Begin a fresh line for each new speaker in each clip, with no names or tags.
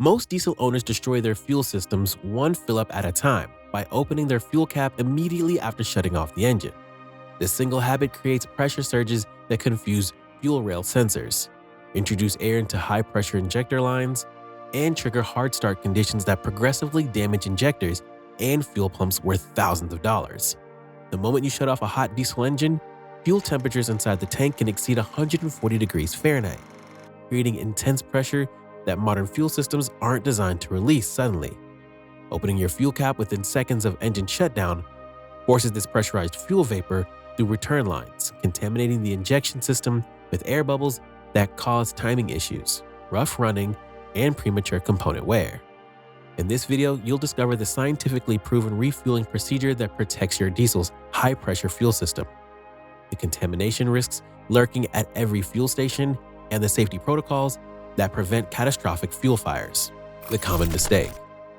Most diesel owners destroy their fuel systems one fill-up at a time by opening their fuel cap immediately after shutting off the engine. This single habit creates pressure surges that confuse fuel rail sensors, introduce air into high-pressure injector lines, and trigger hard start conditions that progressively damage injectors and fuel pumps worth thousands of dollars. The moment you shut off a hot diesel engine, fuel temperatures inside the tank can exceed 140 degrees Fahrenheit, creating intense pressure that modern fuel systems aren't designed to release suddenly. Opening your fuel cap within seconds of engine shutdown forces this pressurized fuel vapor through return lines, contaminating the injection system with air bubbles that cause timing issues, rough running, and premature component wear. In this video, you'll discover the scientifically proven refueling procedure that protects your diesel's high-pressure fuel system, the contamination risks lurking at every fuel station, and the safety protocols that prevent catastrophic fuel fires. The common mistake.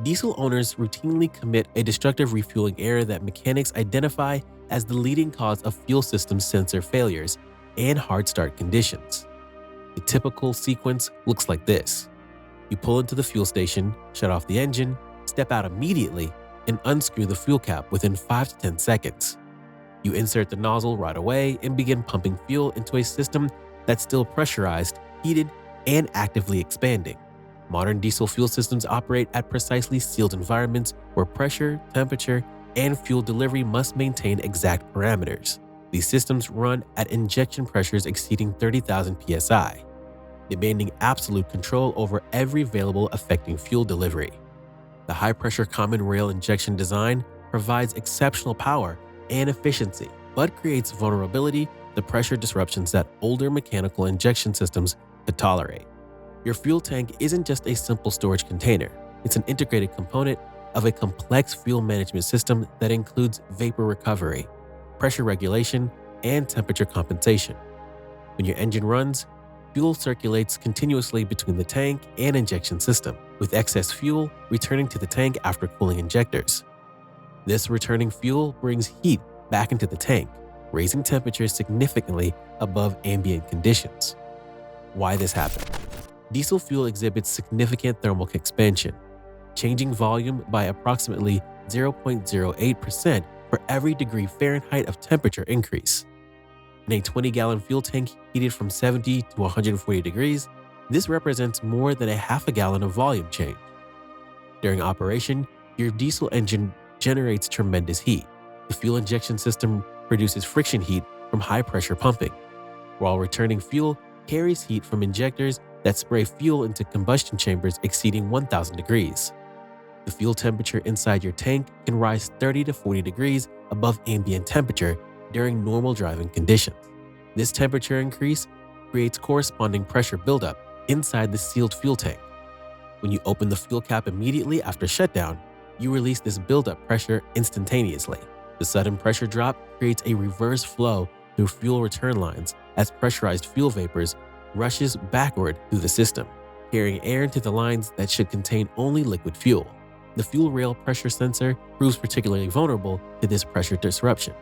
Diesel owners routinely commit a destructive refueling error that mechanics identify as the leading cause of fuel system sensor failures and hard start conditions. The typical sequence looks like this. You pull into the fuel station, shut off the engine, step out immediately, and unscrew the fuel cap within 5 to 10 seconds. You insert the nozzle right away and begin pumping fuel into a system that's still pressurized, heated, and actively expanding. Modern diesel fuel systems operate at precisely sealed environments where pressure, temperature, and fuel delivery must maintain exact parameters. These systems run at injection pressures exceeding 30,000 psi, demanding absolute control over every variable affecting fuel delivery. The high-pressure common rail injection design provides exceptional power and efficiency, but creates vulnerability to pressure disruptions that older mechanical injection systems could tolerate. Your fuel tank isn't just a simple storage container. It's an integrated component of a complex fuel management system that includes vapor recovery, pressure regulation, and temperature compensation. When your engine runs, fuel circulates continuously between the tank and injection system, with excess fuel returning to the tank after cooling injectors. This returning fuel brings heat back into the tank, raising temperatures significantly above ambient conditions. Why this happens? Diesel fuel exhibits significant thermal expansion, changing volume by approximately 0.08% for every degree Fahrenheit of temperature increase. In a 20-gallon fuel tank heated from 70 to 140 degrees, this represents more than a half a gallon of volume change. During operation, your diesel engine generates tremendous heat. The fuel injection system produces friction heat from high-pressure pumping, while returning fuel carries heat from injectors that spray fuel into combustion chambers exceeding 1,000 degrees. The fuel temperature inside your tank can rise 30 to 40 degrees above ambient temperature during normal driving conditions. This temperature increase creates corresponding pressure buildup inside the sealed fuel tank. When you open the fuel cap immediately after shutdown, you release this buildup pressure instantaneously. The sudden pressure drop creates a reverse flow through fuel return lines as pressurized fuel vapors rushes backward through the system, carrying air into the lines that should contain only liquid fuel. The fuel rail pressure sensor proves particularly vulnerable to this pressure disruption.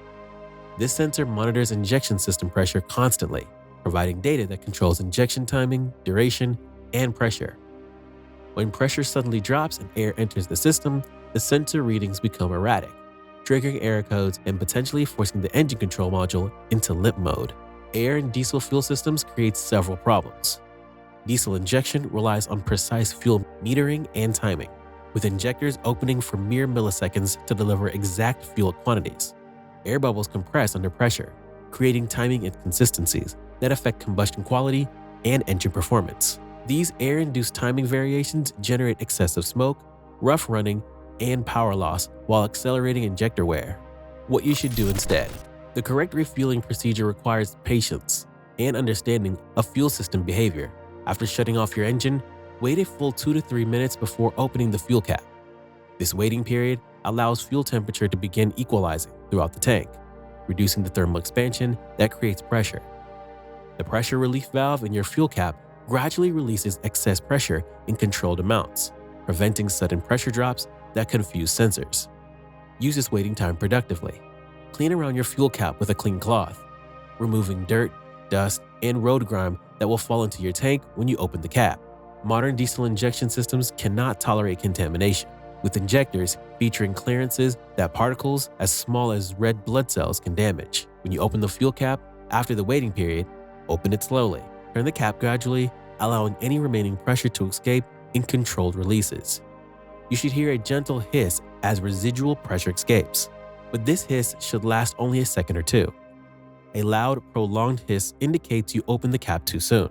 This sensor monitors injection system pressure constantly, providing data that controls injection timing, duration, and pressure. When pressure suddenly drops and air enters the system, the sensor readings become erratic, triggering error codes and potentially forcing the engine control module into limp mode. Air in diesel fuel systems creates several problems. Diesel injection relies on precise fuel metering and timing, with injectors opening for mere milliseconds to deliver exact fuel quantities. Air bubbles compress under pressure, creating timing inconsistencies that affect combustion quality and engine performance. These air-induced timing variations generate excessive smoke, rough running, and power loss while accelerating injector wear. What you should do instead. The correct refueling procedure requires patience and understanding of fuel system behavior. After shutting off your engine, wait a full 2 to 3 minutes before opening the fuel cap. This waiting period allows fuel temperature to begin equalizing throughout the tank, reducing the thermal expansion that creates pressure. The pressure relief valve in your fuel cap gradually releases excess pressure in controlled amounts, preventing sudden pressure drops that confuse sensors. Use this waiting time productively. Clean around your fuel cap with a clean cloth, removing dirt, dust, and road grime that will fall into your tank when you open the cap. Modern diesel injection systems cannot tolerate contamination, with injectors featuring clearances that particles as small as red blood cells can damage. When you open the fuel cap, after the waiting period, open it slowly. Turn the cap gradually, allowing any remaining pressure to escape in controlled releases. You should hear a gentle hiss as residual pressure escapes, but this hiss should last only a second or two. A loud, prolonged hiss indicates you opened the cap too soon.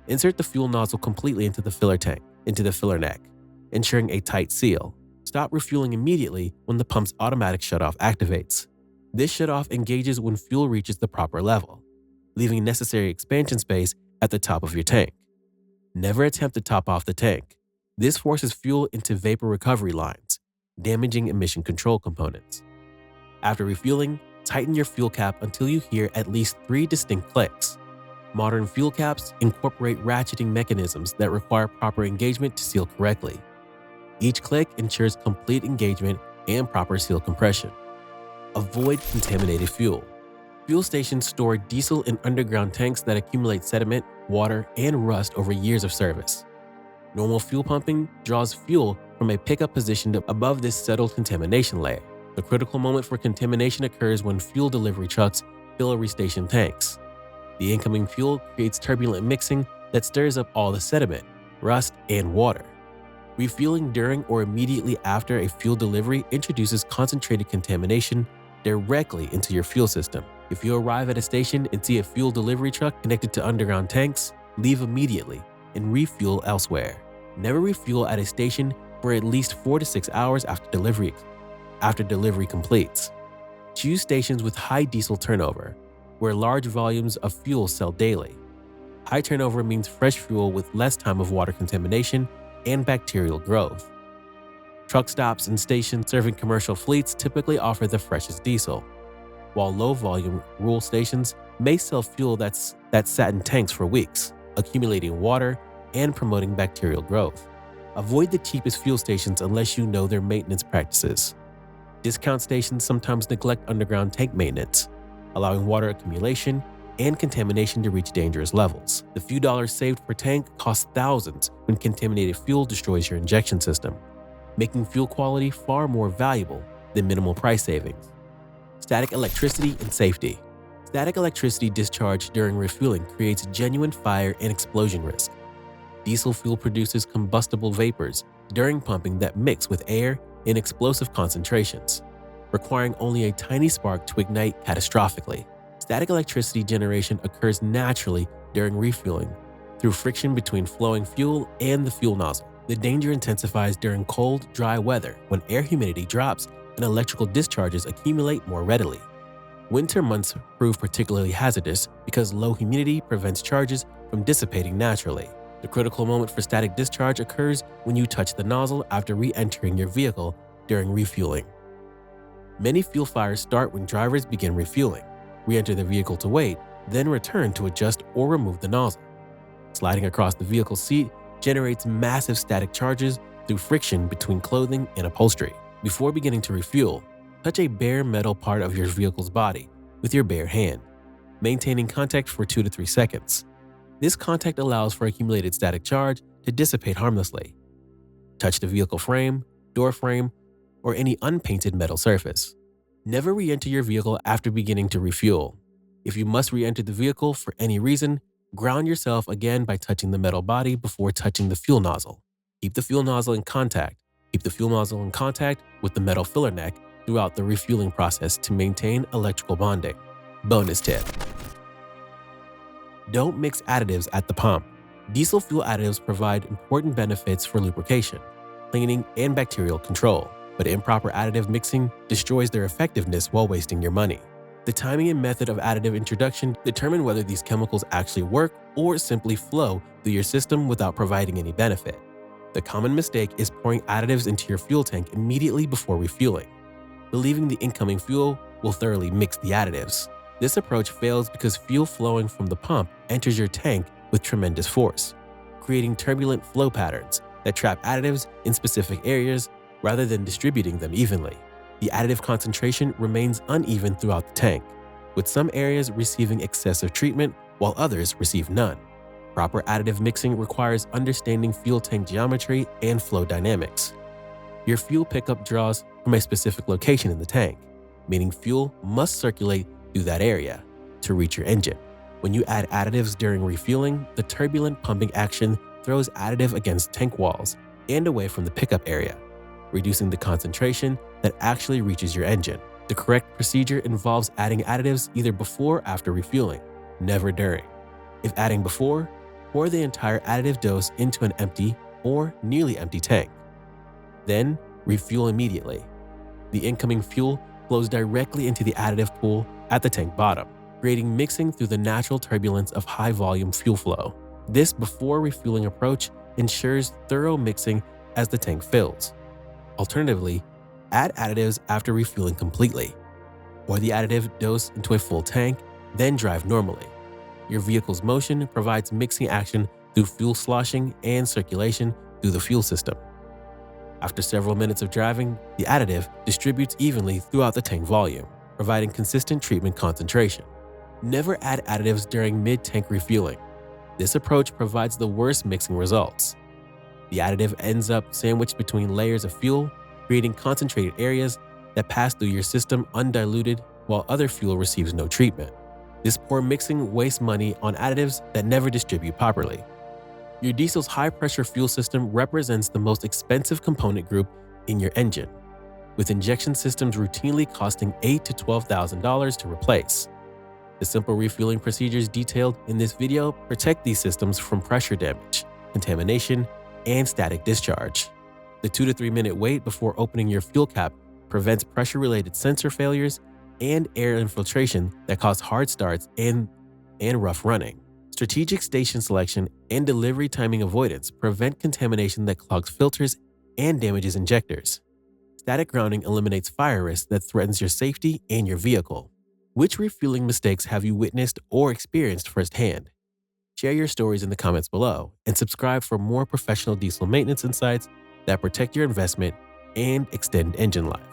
Insert the fuel nozzle completely into the filler neck, ensuring a tight seal. Stop refueling immediately when the pump's automatic shutoff activates. This shutoff engages when fuel reaches the proper level, leaving necessary expansion space at the top of your tank. Never attempt to top off the tank. This forces fuel into vapor recovery lines, damaging emission control components. After refueling, tighten your fuel cap until you hear at least 3 distinct clicks. Modern fuel caps incorporate ratcheting mechanisms that require proper engagement to seal correctly. Each click ensures complete engagement and proper seal compression. Avoid contaminated fuel. Fuel stations store diesel in underground tanks that accumulate sediment, water, and rust over years of service. Normal fuel pumping draws fuel from a pickup positioned above this settled contamination layer. The critical moment for contamination occurs when fuel delivery trucks fill or restation tanks. The incoming fuel creates turbulent mixing that stirs up all the sediment, rust, and water. Refueling during or immediately after a fuel delivery introduces concentrated contamination directly into your fuel system. If you arrive at a station and see a fuel delivery truck connected to underground tanks, leave immediately and refuel elsewhere. Never refuel at a station for at least 4 to 6 hours after delivery completes. Choose stations with high diesel turnover, where large volumes of fuel sell daily. High turnover means fresh fuel with less time of water contamination and bacterial growth. Truck stops and stations serving commercial fleets typically offer the freshest diesel, while low-volume rural stations may sell fuel that sat in tanks for weeks, accumulating water and promoting bacterial growth. Avoid the cheapest fuel stations unless you know their maintenance practices. Discount stations sometimes neglect underground tank maintenance, allowing water accumulation and contamination to reach dangerous levels. The few dollars saved per tank cost thousands when contaminated fuel destroys your injection system, making fuel quality far more valuable than minimal price savings. Static electricity and safety. Static electricity discharge during refueling creates genuine fire and explosion risk. Diesel fuel produces combustible vapors during pumping that mix with air in explosive concentrations, requiring only a tiny spark to ignite catastrophically. Static electricity generation occurs naturally during refueling through friction between flowing fuel and the fuel nozzle. The danger intensifies during cold, dry weather when air humidity drops and electrical discharges accumulate more readily. Winter months prove particularly hazardous because low humidity prevents charges from dissipating naturally. The critical moment for static discharge occurs when you touch the nozzle after re-entering your vehicle during refueling. Many fuel fires start when drivers begin refueling, re-enter the vehicle to wait, then return to adjust or remove the nozzle. Sliding across the vehicle seat generates massive static charges through friction between clothing and upholstery. Before beginning to refuel, touch a bare metal part of your vehicle's body with your bare hand, maintaining contact for 2 to 3 seconds. This contact allows for accumulated static charge to dissipate harmlessly. Touch the vehicle frame, door frame, or any unpainted metal surface. Never re-enter your vehicle after beginning to refuel. If you must re-enter the vehicle for any reason, ground yourself again by touching the metal body before touching the fuel nozzle. Keep the fuel nozzle in contact. Keep the fuel nozzle in contact with the metal filler neck throughout the refueling process to maintain electrical bonding. Bonus tip: don't mix additives at the pump. Diesel fuel additives provide important benefits for lubrication, cleaning, and bacterial control, but improper additive mixing destroys their effectiveness while wasting your money. The timing and method of additive introduction determine whether these chemicals actually work or simply flow through your system without providing any benefit. The common mistake is pouring additives into your fuel tank immediately before refueling, believing the incoming fuel will thoroughly mix the additives. This approach fails because fuel flowing from the pump enters your tank with tremendous force, creating turbulent flow patterns that trap additives in specific areas rather than distributing them evenly. The additive concentration remains uneven throughout the tank, with some areas receiving excessive treatment while others receive none. Proper additive mixing requires understanding fuel tank geometry and flow dynamics. Your fuel pickup draws from a specific location in the tank, meaning fuel must circulate through that area to reach your engine. When you add additives during refueling, the turbulent pumping action throws additive against tank walls and away from the pickup area, reducing the concentration that actually reaches your engine. The correct procedure involves adding additives either before or after refueling, never during. If adding before, pour the entire additive dose into an empty or nearly empty tank. Then, refuel immediately. The incoming fuel flows directly into the additive pool at the tank bottom, creating mixing through the natural turbulence of high-volume fuel flow. This before refueling approach ensures thorough mixing as the tank fills. Alternatively, add additives after refueling completely. Pour the additive dose into a full tank, then drive normally. Your vehicle's motion provides mixing action through fuel sloshing and circulation through the fuel system. After several minutes of driving, the additive distributes evenly throughout the tank volume, providing consistent treatment concentration. Never add additives during mid-tank refueling. This approach provides the worst mixing results. The additive ends up sandwiched between layers of fuel, creating concentrated areas that pass through your system undiluted while other fuel receives no treatment. This poor mixing wastes money on additives that never distribute properly. Your diesel's high-pressure fuel system represents the most expensive component group in your engine, with injection systems routinely costing $8,000 to $12,000 to replace. The simple refueling procedures detailed in this video protect these systems from pressure damage, contamination, and static discharge. The 2 to 3 minute wait before opening your fuel cap prevents pressure-related sensor failures and air infiltration that cause hard starts and rough running. Strategic station selection and delivery timing avoidance prevent contamination that clogs filters and damages injectors. Static grounding eliminates fire risk that threatens your safety and your vehicle. Which refueling mistakes have you witnessed or experienced firsthand? Share your stories in the comments below and subscribe for more professional diesel maintenance insights that protect your investment and extend engine life.